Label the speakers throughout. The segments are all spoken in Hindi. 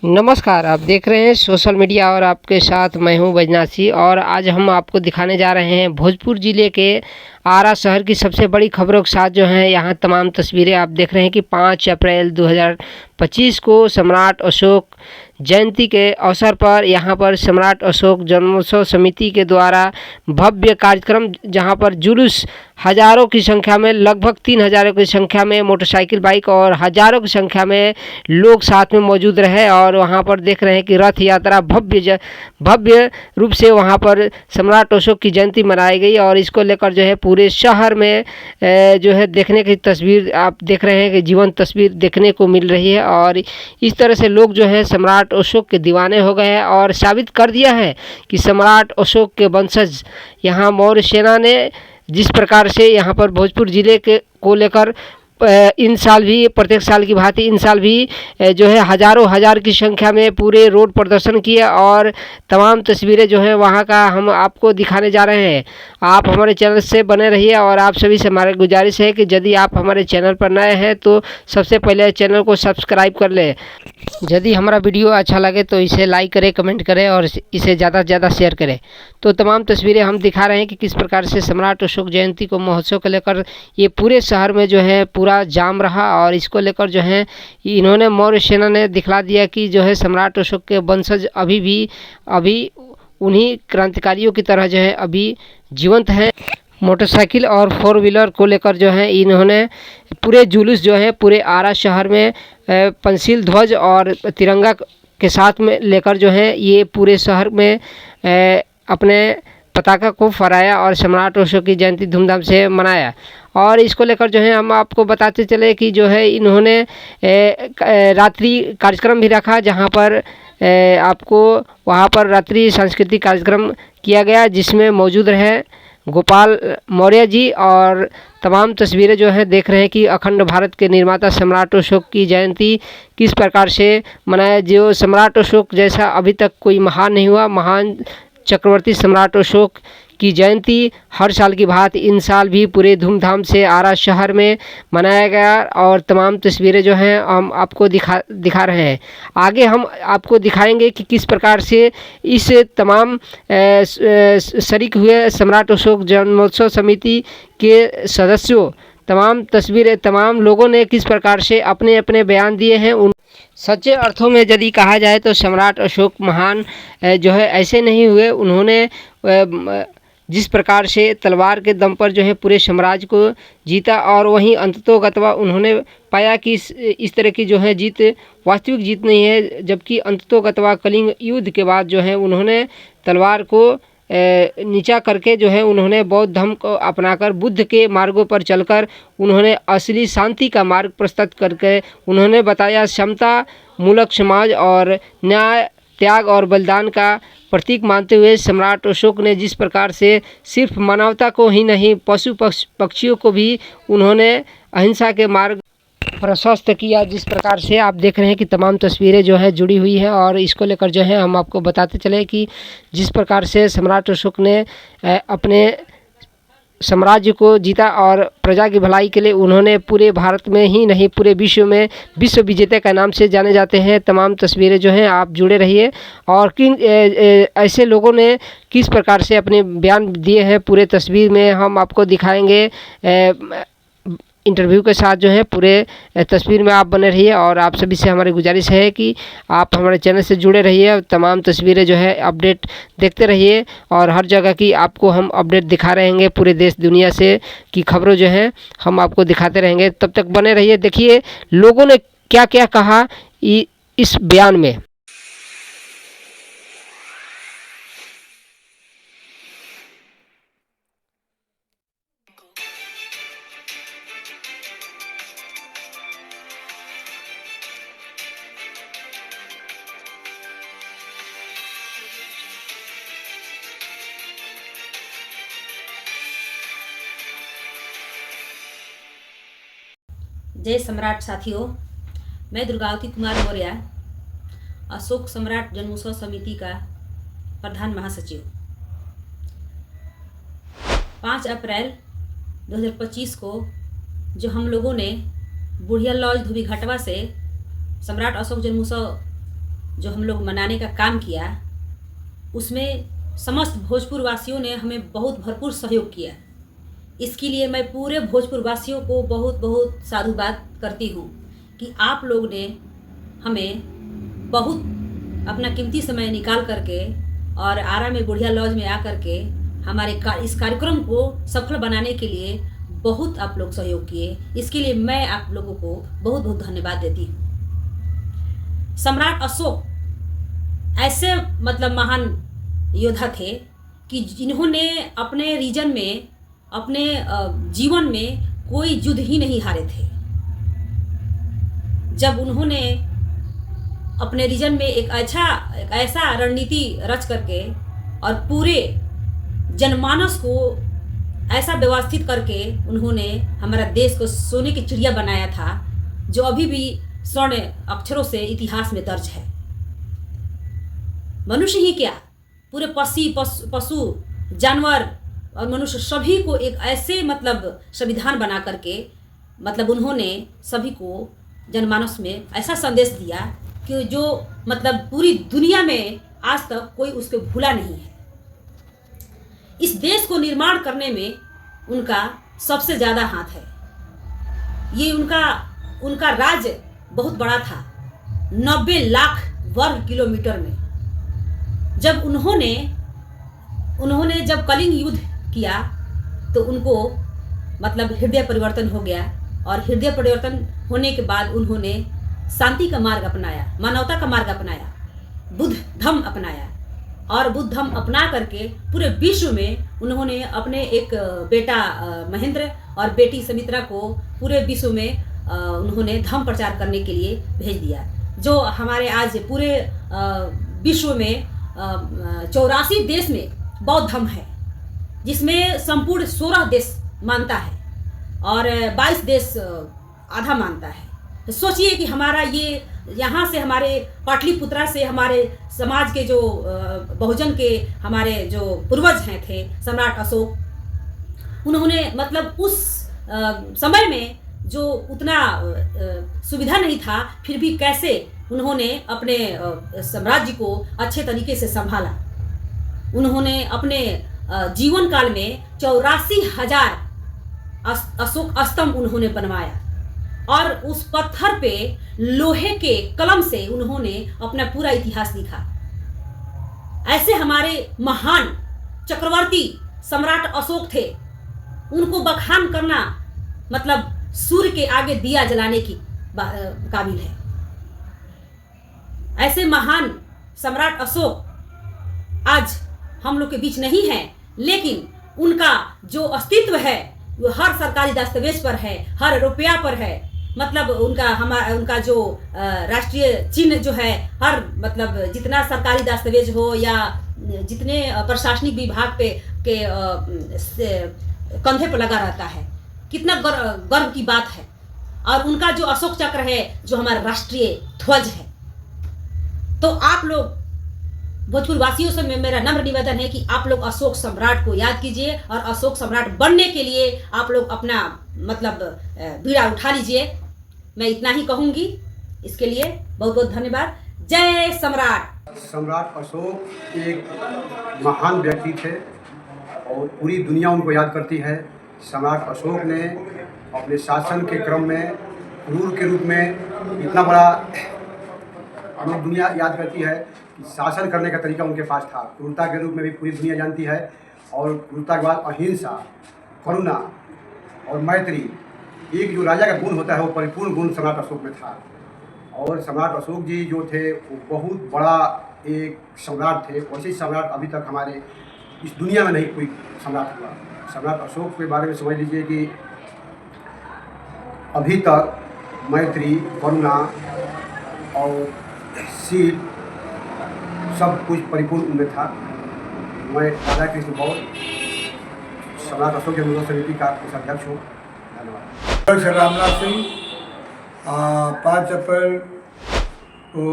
Speaker 1: नमस्कार, आप देख रहे हैं सोशल मीडिया और आपके साथ मैं हूं बजनासी। और आज हम आपको दिखाने जा रहे हैं भोजपुर ज़िले के आरा शहर की सबसे बड़ी खबरों के साथ जो हैं यहाँ तमाम तस्वीरें आप देख रहे हैं कि 5 अप्रैल 2025 को सम्राट अशोक जयंती के अवसर पर यहाँ पर सम्राट अशोक जन्मोत्सव समिति के द्वारा भव्य कार्यक्रम, जहाँ पर जुलूस हज़ारों की संख्या में, लगभग 3,000 की संख्या में मोटरसाइकिल, बाइक और हज़ारों की संख्या में लोग साथ में मौजूद रहे। और वहाँ पर देख रहे हैं कि रथ यात्रा भव्य रूप से वहाँ पर सम्राट अशोक की जयंती मनाई गई। और इसको लेकर जो है पूरे शहर में जो है देखने की तस्वीर आप देख रहे हैं कि जीवंत तस्वीर देखने को मिल रही है। और इस तरह से लोग जो है सम्राट अशोक के दीवाने हो गए हैं और साबित कर दिया है कि सम्राट अशोक के वंशज यहाँ मौर्य सेना ने जिस प्रकार से यहाँ पर भोजपुर ज़िले के को लेकर इन साल भी प्रत्येक साल की भांति इन साल भी जो है हज़ारों हज़ार की संख्या में पूरे रोड प्रदर्शन किया। और तमाम तस्वीरें जो है वहाँ का हम आपको दिखाने जा रहे हैं। आप हमारे चैनल से बने रहिए और आप सभी से हमारी गुजारिश है कि यदि आप हमारे चैनल पर नए हैं तो सबसे पहले चैनल को सब्सक्राइब कर लें। यदि हमारा वीडियो अच्छा लगे तो इसे लाइक करें, कमेंट करें और इसे ज़्यादा से ज़्यादा शेयर करें। तो तमाम तस्वीरें हम दिखा रहे हैं कि किस प्रकार से सम्राट अशोक जयंती को महोत्सव को लेकर ये पूरे शहर में जो है पूरा जाम रहा। और इसको लेकर जो है इन्होंने मौर्य सेना ने दिखला दिया कि जो है सम्राट अशोक के वंशज अभी उन्हीं क्रांतिकारियों की तरह जो है अभी जीवंत हैं। मोटरसाइकिल और 4 व्हीलर को लेकर जो है इन्होंने पूरे जुलूस जो है पूरे आरा शहर में पंचशील ध्वज और तिरंगा के साथ में लेकर जो है ये पूरे शहर में अपने पताका को फहराया और सम्राट अशोक की जयंती धूमधाम से मनाया। और इसको लेकर जो है हम आपको बताते चले कि जो है इन्होंने रात्रि कार्यक्रम भी रखा, जहां पर आपको वहां पर रात्रि सांस्कृतिक कार्यक्रम किया गया, जिसमें मौजूद रहे गोपाल मौर्य जी। और तमाम तस्वीरें जो है देख रहे हैं कि अखंड भारत के निर्माता सम्राट अशोक की जयंती किस प्रकार से मनाया। जो सम्राट अशोक जैसा अभी तक कोई महान नहीं हुआ, महान चक्रवर्ती सम्राट अशोक की जयंती हर साल की भांति इन साल भी पूरे धूमधाम से आरा शहर में मनाया गया। और तमाम तस्वीरें जो हैं हम आपको दिखा रहे हैं। आगे हम आपको दिखाएंगे कि किस प्रकार से इस तमाम शरीक हुए सम्राट अशोक जन्मोत्सव समिति के सदस्यों, तमाम तस्वीरें, तमाम लोगों ने किस प्रकार से अपने अपने बयान दिए हैं। उन सच्चे अर्थों में यदि कहा जाए तो सम्राट अशोक महान जो है ऐसे नहीं हुए। उन्होंने जिस प्रकार से तलवार के दम पर जो है पूरे साम्राज्य को जीता, और वहीं अंततोगत्वा उन्होंने पाया कि इस तरह की जो है जीत वास्तविक जीत नहीं है। जबकि अंततोगत्वा कलिंग युद्ध के बाद जो है उन्होंने तलवार को नीचा करके जो है उन्होंने बौद्ध धर्म को अपनाकर बुद्ध के मार्गों पर चलकर उन्होंने असली शांति का मार्ग प्रस्तुत करके उन्होंने बताया समता मूलक समाज और न्याय, त्याग और बलिदान का प्रतीक मानते हुए सम्राट अशोक ने जिस प्रकार से सिर्फ मानवता को ही नहीं पशु पक्षियों को भी उन्होंने अहिंसा के मार्ग प्रशस्त किया। जिस प्रकार से आप देख रहे हैं कि तमाम तस्वीरें जो है जुड़ी हुई हैं। और इसको लेकर जो है हम आपको बताते चले कि जिस प्रकार से सम्राट अशोक ने अपने साम्राज्य को जीता और प्रजा की भलाई के लिए उन्होंने पूरे भारत में ही नहीं पूरे विश्व में विश्व विजेता का नाम से जाने जाते हैं। तमाम तस्वीरें जो हैं आप जुड़े रहिए। और किन ऐसे लोगों ने किस प्रकार से अपने बयान दिए हैं पूरे तस्वीर में हम आपको दिखाएंगे। इंटरव्यू के साथ जो है पूरे तस्वीर में आप बने रहिए। और आप सभी से हमारी गुजारिश है कि आप हमारे चैनल से जुड़े रहिए और तमाम तस्वीरें जो है अपडेट देखते रहिए। और हर जगह की आपको हम अपडेट दिखा रहेंगे, पूरे देश दुनिया से की खबरों जो है हम आपको दिखाते रहेंगे। तब तक बने रहिए। देखिए लोगों ने क्या क्या कहा इस बयान में।
Speaker 2: जय सम्राट साथियों, मैं दुर्गावती कुमार मौर्य, अशोक सम्राट जन्मोत्सव समिति का प्रधान महासचिव। 5 अप्रैल 2025 को जो हम लोगों ने बुढ़िया लॉज धुबी घाटवा से सम्राट अशोक जन्मोत्सव जो हम लोग मनाने का काम किया, उसमें समस्त भोजपुर वासियों ने हमें बहुत भरपूर सहयोग किया। इसके लिए मैं पूरे भोजपुर वासियों को बहुत बहुत साधुवाद करती हूँ कि आप लोग ने हमें बहुत अपना कीमती समय निकाल करके और आरा में बुढ़िया लॉज में आकर के हमारे इस कार्यक्रम को सफल बनाने के लिए बहुत आप लोग सहयोग किए। इसके लिए मैं आप लोगों को बहुत बहुत धन्यवाद देती हूँ। सम्राट अशोक ऐसे मतलब महान योद्धा थे कि जिन्होंने अपने रीजन में, अपने जीवन में कोई युद्ध ही नहीं हारे थे। जब उन्होंने अपने रीजन में एक ऐसा रणनीति रच करके और पूरे जनमानस को ऐसा व्यवस्थित करके उन्होंने हमारा देश को सोने की चिड़िया बनाया था, जो अभी भी स्वर्ण अक्षरों से इतिहास में दर्ज है। मनुष्य ही क्या, पूरे पशु जानवर और मनुष्य सभी को एक ऐसे मतलब संविधान बना करके मतलब उन्होंने सभी को जनमानस में ऐसा संदेश दिया कि जो मतलब पूरी दुनिया में आज तक कोई उसको भूला नहीं है। इस देश को निर्माण करने में उनका सबसे ज़्यादा हाथ है। ये उनका राज्य बहुत बड़ा था, 90 लाख वर्ग किलोमीटर में। जब उन्होंने जब कलिंग युद्ध किया तो उनको मतलब हृदय परिवर्तन हो गया, और हृदय परिवर्तन होने के बाद उन्होंने शांति का मार्ग अपनाया, मानवता का मार्ग अपनाया, बुद्ध धम्म अपनाया, और बुद्ध धम्म अपना करके पूरे विश्व में उन्होंने अपने एक बेटा महेंद्र और बेटी सुमित्रा को पूरे विश्व में उन्होंने धम्म प्रचार करने के लिए भेज दिया। जो हमारे आज पूरे विश्व में 84 देश में बौद्ध धम्म है, जिसमें संपूर्ण 16 देश मानता है और 22 देश आधा मानता है। तो सोचिए कि हमारा ये यहाँ से हमारे पाटलिपुत्रा से हमारे समाज के जो बहुजन के हमारे जो पूर्वज हैं थे सम्राट अशोक, उन्होंने मतलब उस समय में जो उतना सुविधा नहीं था, फिर भी कैसे उन्होंने अपने साम्राज्य को अच्छे तरीके से संभाला। उन्होंने अपने जीवन काल में 84,000 अशोक स्तंभ उन्होंने बनवाया, और उस पत्थर पे लोहे के कलम से उन्होंने अपना पूरा इतिहास लिखा। ऐसे हमारे महान चक्रवर्ती सम्राट अशोक थे, उनको बखान करना मतलब सूर्य के आगे दिया जलाने की काबिल है। ऐसे महान सम्राट अशोक आज हम लोग के बीच नहीं है, लेकिन उनका जो अस्तित्व है वो हर सरकारी दस्तावेज पर है, हर रुपया पर है। मतलब उनका जो राष्ट्रीय चिन्ह जो है, हर मतलब जितना सरकारी दस्तावेज हो या जितने प्रशासनिक विभाग पे के कंधे पर लगा रहता है, कितना गर्व की बात है। और उनका जो अशोक चक्र है जो हमारा राष्ट्रीय ध्वज है। तो आप लोग भोजपुर वासियों से मेरा नम्र निवेदन है कि आप लोग अशोक सम्राट को याद कीजिए, और अशोक सम्राट बनने के लिए आप लोग अपना मतलब बीड़ा उठा लीजिए। मैं इतना ही कहूंगी। इसके लिए बहुत बहुत धन्यवाद। जय सम्राट।
Speaker 3: सम्राट अशोक एक महान व्यक्ति थे और पूरी दुनिया उनको याद करती है। सम्राट अशोक ने अपने शासन के क्रम में क्रूर के रूप में इतना बड़ा हमें दुनिया याद करती है कि शासन करने का तरीका उनके पास था। क्रूरता के रूप में भी पूरी दुनिया जानती है, और क्रूरता के बाद अहिंसा, करुणा और मैत्री, एक जो राजा का गुण होता है वो परिपूर्ण गुण सम्राट अशोक में था। और सम्राट अशोक जी जो थे वो बहुत बड़ा एक सम्राट थे। वैसे सम्राट अभी तक हमारे इस दुनिया में नहीं कोई सम्राट हुआ। सम्राट अशोक के बारे में समझ लीजिए कि अभी तक मैत्री, करुणा और शील सब कुछ परिपूर्ण उनमें था। मैं राधा कृष्ण गौर, सम्राट अशोक जन्मोत्सव समिति का अध्यक्ष हूँ। धन्यवाद।
Speaker 4: रामनाथ सिंह 5 अप्रैल को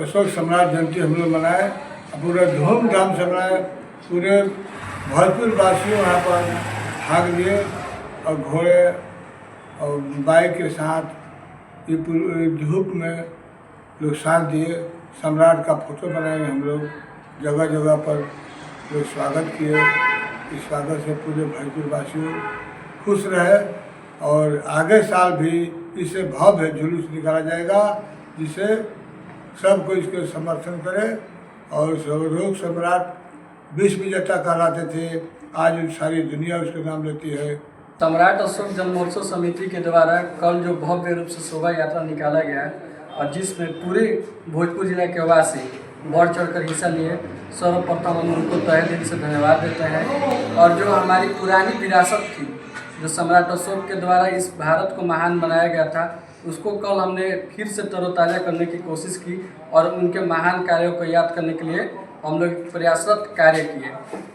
Speaker 4: अशोक सम्राट जयंती हम लोग मनाए, पूरा धूमधाम से मनाए। पूरे भोजपुर वासियों यहाँ पर भाग लिए और घोड़े और बाइक के साथ ये धूप में लोग साथ दिए। सम्राट का फोटो बनाए हम लोग, जगह जगह पर लोग स्वागत किए। इस स्वागत से पूरे भोजपुर वासियों खुश रहे और आगे साल भी इससे भव्य जुलूस निकाला जाएगा, जिसे सब कोई इसके समर्थन करे। और लोग सम्राट विश्व विजेता कहलाते थे, आज सारी दुनिया उसके नाम लेती है।
Speaker 5: सम्राट अशोक जन्मोत्सव समिति के द्वारा कल जो भव्य रूप से शोभा यात्रा निकाला गया और जिसमें पूरे भोजपुर जिला के वासी बढ़ चढ़कर हिस्सा लिए, सर्वप्रथम हम उनको तहे दिल से धन्यवाद देते हैं। और जो हमारी पुरानी विरासत थी, जो सम्राट अशोक के द्वारा इस भारत को महान बनाया गया था, उसको कल हमने फिर से तरोताज़ा करने की कोशिश की और उनके महान कार्यों को याद करने के लिए हम लोग प्रयासरत कार्य किए।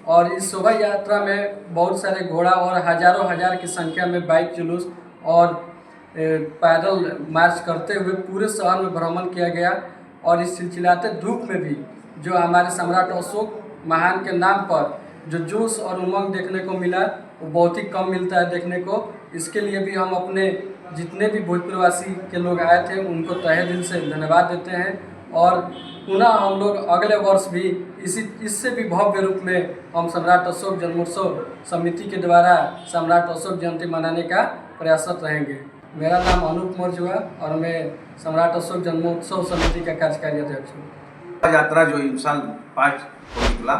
Speaker 5: और इस शोभा यात्रा में बहुत सारे घोड़ा और हजारों हजार की संख्या में बाइक जुलूस और पैदल मार्च करते हुए पूरे शहर में भ्रमण किया गया। और इस चिलचिलाते धूप में भी जो हमारे सम्राट अशोक महान के नाम पर जो जोश और उमंग देखने को मिला, वो बहुत ही कम मिलता है देखने को। इसके लिए भी हम अपने जितने भी भोजपुरवासी के लोग आए थे उनको तहे दिल से धन्यवाद देते हैं। और पुनः हम लोग अगले वर्ष भी इससे भी भव्य रूप में हम सम्राट अशोक जन्मोत्सव समिति के द्वारा सम्राट अशोक जयंती मनाने का प्रयासरत रहेंगे। मेरा नाम अनूप मौर्य हुआ और मैं सम्राट अशोक जन्मोत्सव समिति का कार्यकारी अध्यक्ष हूँ।
Speaker 6: यात्रा जो इस साल 5 को निकला,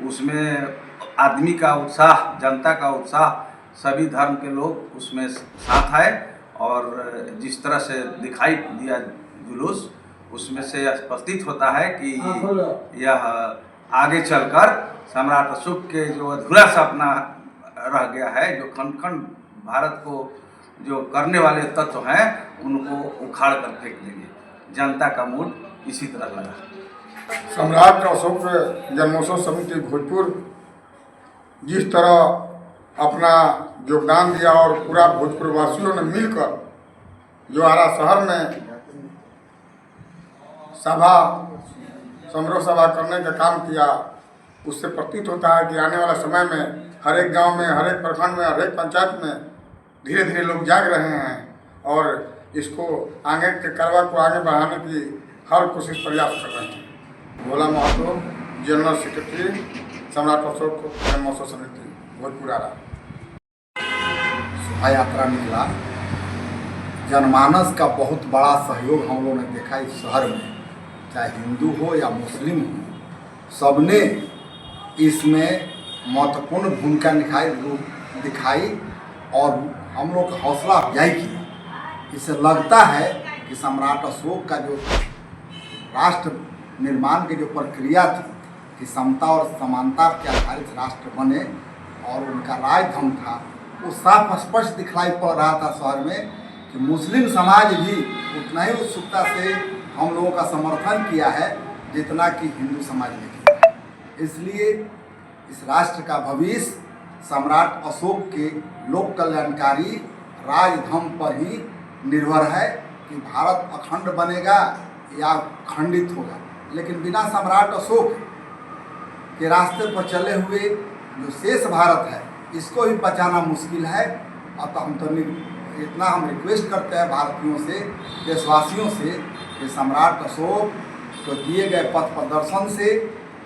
Speaker 6: उसमें आदमी का उत्साह, जनता का उत्साह, सभी धर्म के लोग उसमें साथ आए और जिस तरह से दिखाई दिया जुलूस, उसमें से स्पष्ट होता है कि यह आगे चलकर सम्राट अशोक के जो अधूरा सपना रह गया है, जो खंड खंड भारत को जो करने वाले तत्व हैं, उनको उखाड़ कर फेंक देंगे। जनता का मूड इसी तरह लगा।
Speaker 7: सम्राट अशोक जन्मोत्सव समिति भोजपुर जिस तरह अपना योगदान दिया और पूरा भोजपुर वासियों ने मिलकर जो आरा शहर में समारोह सभा करने का काम किया, उससे प्रतीत होता है कि आने वाला समय में हर एक गांव में, हर एक प्रखंड में, हर एक पंचायत में धीरे धीरे लोग जाग रहे हैं और इसको आगे के कार्रवाई को आगे बढ़ाने की हर कोशिश प्रयास कर रहे हैं। भोला महतो, जनरल सेक्रेटरी, सम्राट अशोक जन्मोत्सव समिति भोजपुर आरा।
Speaker 8: शोभा यात्रा निकला, जनमानस का बहुत बड़ा सहयोग हम लोगों ने देखा इस शहर में, चाहे हिंदू हो या मुस्लिम हो, सबने इसमें महत्वपूर्ण भूमिका दिखाई और हम लोग हौसला अफजाई की। इससे लगता है कि सम्राट अशोक का जो राष्ट्र निर्माण की जो प्रक्रिया थी कि समता और समानता के आधारित राष्ट्र बने और उनका राजधर्म था, वो साफ स्पष्ट दिखलाई पड़ रहा था शहर में कि मुस्लिम समाज भी उतना ही उत्सुकता से हम लोगों का समर्थन किया है जितना कि हिंदू समाज ने किया। इसलिए इस राष्ट्र का भविष्य सम्राट अशोक के लोक कल्याणकारी राजधर्म पर ही निर्भर है कि भारत अखंड बनेगा या खंडित होगा। लेकिन बिना सम्राट अशोक के रास्ते पर चले हुए जो शेष भारत है, इसको भी बचाना मुश्किल है। अतः हम तो इतना हम रिक्वेस्ट करते हैं भारतीयों से, देशवासियों से कि सम्राट अशोक को दिए गए पथ प्रदर्शन से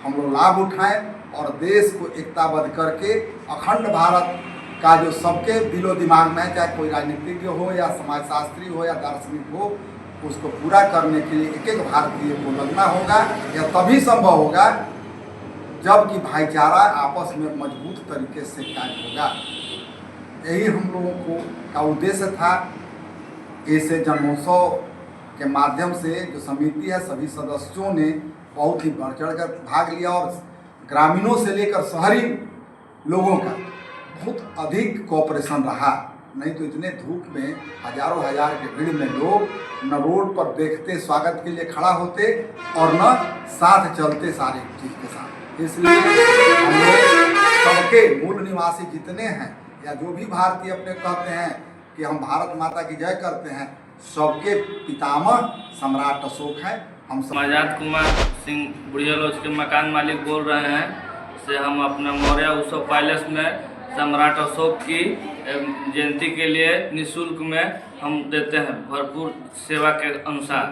Speaker 8: हम लोग लाभ उठाएं और देश को एकताबद्ध करके अखंड भारत का जो सबके दिलो दिमाग में है, चाहे कोई राजनीतिज्ञ हो या समाजशास्त्री हो या दार्शनिक हो, उसको पूरा करने के लिए एक एक भारतीय को लगना होगा। यह तभी संभव होगा जबकि भाईचारा आपस में मजबूत तरीके से कायम होगा। यही हम लोगों का उद्देश्य था। ऐसे जन्मोत्सव के माध्यम से जो समिति है, सभी सदस्यों ने बहुत ही बढ़ चढ़ कर भाग लिया और ग्रामीणों से लेकर शहरी लोगों का बहुत अधिक कोऑपरेशन रहा। नहीं तो इतने धूप में हजारों हजार के भीड़ में लोग न रोड पर देखते स्वागत के लिए खड़ा होते और न साथ चलते सारे चीज़ के साथ। इसलिए हम लोग सबके मूल निवासी जितने हैं या जो भी भारतीय अपने कहते हैं कि हम भारत माता की जय करते हैं, सबके पितामह सम्राट अशोक हैं। हम
Speaker 9: आजाद कुमार सिंह बुढ़िया लॉज के मकान मालिक बोल रहे हैं से हम अपना मौर्य उत्सव पैलेस में सम्राट अशोक की जयंती के लिए निःशुल्क में हम देते हैं, भरपूर सेवा के अनुसार।